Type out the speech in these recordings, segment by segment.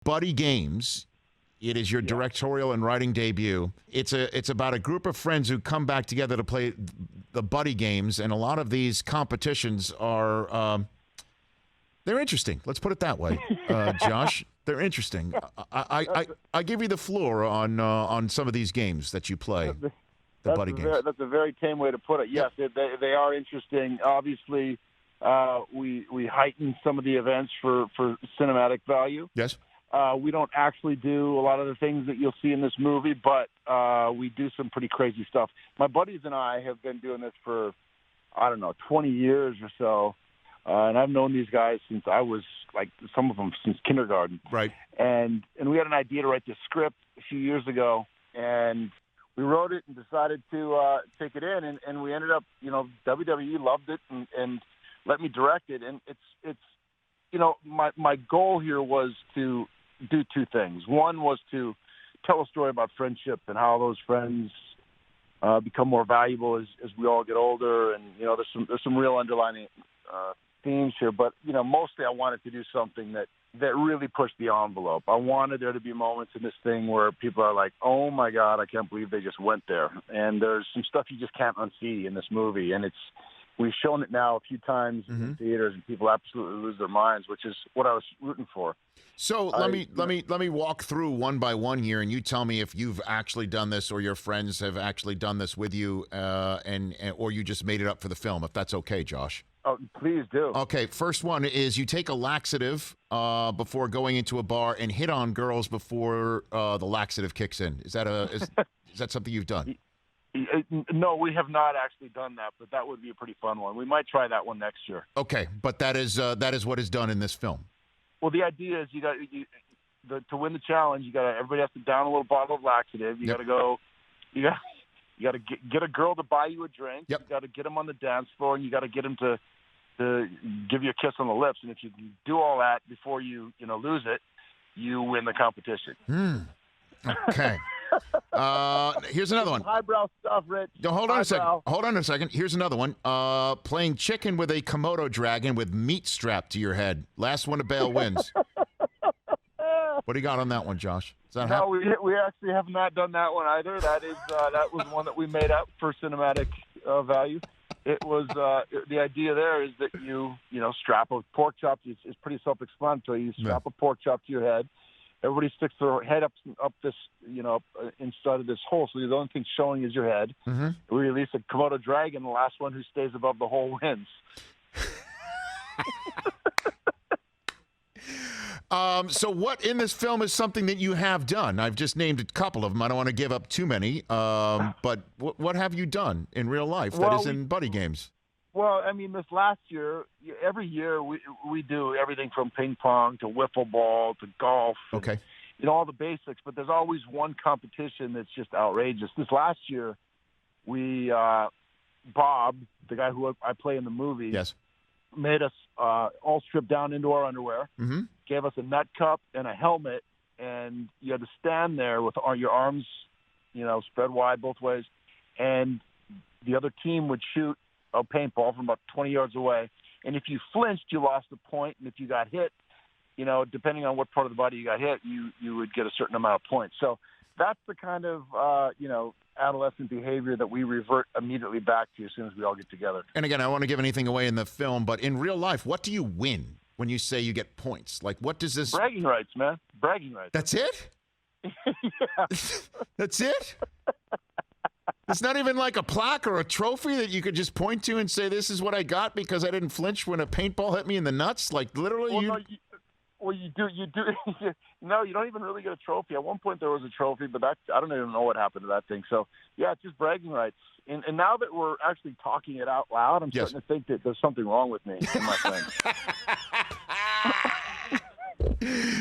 Buddy Games. It is your directorial and writing debut. It's about a group of friends who come back together to play the buddy games, and a lot of these competitions are they're interesting. Let's put it that way, Josh. They're interesting. I give you the floor on some of these games that you play. The buddy games. That's a very tame way to put it. Yes, they are interesting. Obviously, we heighten some of the events for cinematic value. Yes. We don't actually do a lot of the things that you'll see in this movie, but we do some pretty crazy stuff. My buddies and I have been doing this for, 20 years or so, and I've known these guys since I was, some of them since kindergarten. Right. And we had an idea to write this script a few years ago, and we wrote it and decided to take it in, and we ended up, WWE loved it and let me direct it, and it's my goal here was to do two things. One was to tell a story about friendship and how those friends become more valuable as we all get older. And, there's some real underlining themes here. But, mostly I wanted to do something that really pushed the envelope. I wanted there to be moments in this thing where people are like, oh, my God, I can't believe they just went there. And there's some stuff you just can't unsee in this movie. And we've shown it now a few times in theaters, and people absolutely lose their minds, which is what I was rooting for. So let me walk through one by one here, and you tell me if you've actually done this or your friends have actually done this with you, or you just made it up for the film. If that's okay, Josh. Oh, please do. Okay, first one is you take a laxative before going into a bar and hit on girls before the laxative kicks in. Is that something you've done? No, we have not actually done that, but that would be a pretty fun one. We might try that one next year. Okay, but that is what is done in this film. Well, the idea is to win the challenge, everybody has to down a little bottle of laxative. You got to get a girl to buy you a drink. Yep. You got to get them on the dance floor, and you got to get them to give you a kiss on the lips. And if you can do all that before you lose it, you win the competition. Okay. Here's another one. Highbrow stuff, Rich. No, hold on a second. Here's another one. Playing chicken with a Komodo dragon with meat strapped to your head. Last one to bail wins. What do you got on that one, Josh? No, we actually have not done that one either. That was one that we made up for cinematic value. It was the idea there is that you strap a pork chop. It's pretty self-explanatory. You strap a pork chop to your head. Everybody sticks their head up this, inside of this hole. So the only thing showing is your head. Mm-hmm. We release a Komodo dragon. The last one who stays above the hole wins. So what in this film is something that you have done? I've just named a couple of them. I don't want to give up too many. But what have you done in real life that is in buddy games? Well, I mean, this last year, every year we do everything from ping pong to wiffle ball to golf. Okay. And, all the basics, but there's always one competition that's just outrageous. This last year, Bob, the guy who I play in the movie, yes, made us all strip down into our underwear, gave us a nut cup and a helmet, and you had to stand there with your arms, spread wide both ways, and the other team would shoot a paintball from about 20 yards away. And if you flinched, you lost a point. And if you got hit, depending on what part of the body you got hit, you would get a certain amount of points. So that's the kind of, adolescent behavior that we revert immediately back to as soon as we all get together. And again, I don't want to give anything away in the film, but in real life, what do you win when you say you get points? Like, what does this... Bragging rights, man. Bragging rights. That's it? Yeah. That's it? It's not even like a plaque or a trophy that you could just point to and say, this is what I got because I didn't flinch when a paintball hit me in the nuts? Like, literally, you do. No, you don't even really get a trophy. At one point there was a trophy, but I don't even know what happened to that thing. So, yeah, it's just bragging rights. And now that we're actually talking it out loud, I'm starting to think that there's something wrong with me and my friends.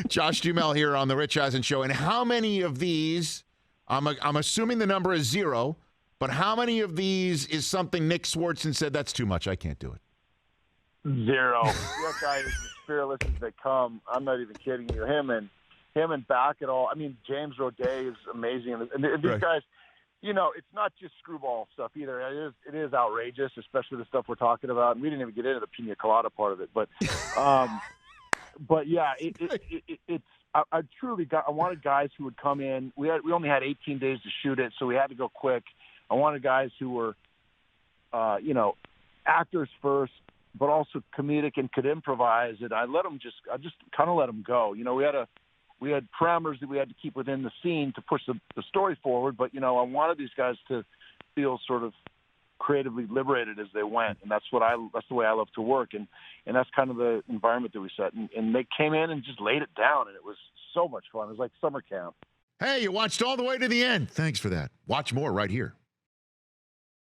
Josh Duhamel here on the Rich Eisen Show. And how many of these, I'm assuming the number is 0, but how many of these is something Nick Swartzen said, that's too much, I can't do it? 0. That guy is as fearless as they come. I'm not even kidding you. Him and back at all. I mean, James Roday is amazing. And these guys, it's not just screwball stuff either. It is outrageous, especially the stuff we're talking about. And we didn't even get into the pina colada part of it. But, but yeah, I wanted guys who would come in. We only had 18 days to shoot it, so we had to go quick. I wanted guys who were, actors first, but also comedic and could improvise. And I just kind of let them go. We had parameters that we had to keep within the scene to push the story forward. But I wanted these guys to feel sort of creatively liberated as they went, and that's the way I love to work, and that's kind of the environment that we set. And they came in and just laid it down, and it was so much fun. It was like summer camp. Hey, you watched all the way to the end. Thanks for that. Watch more right here.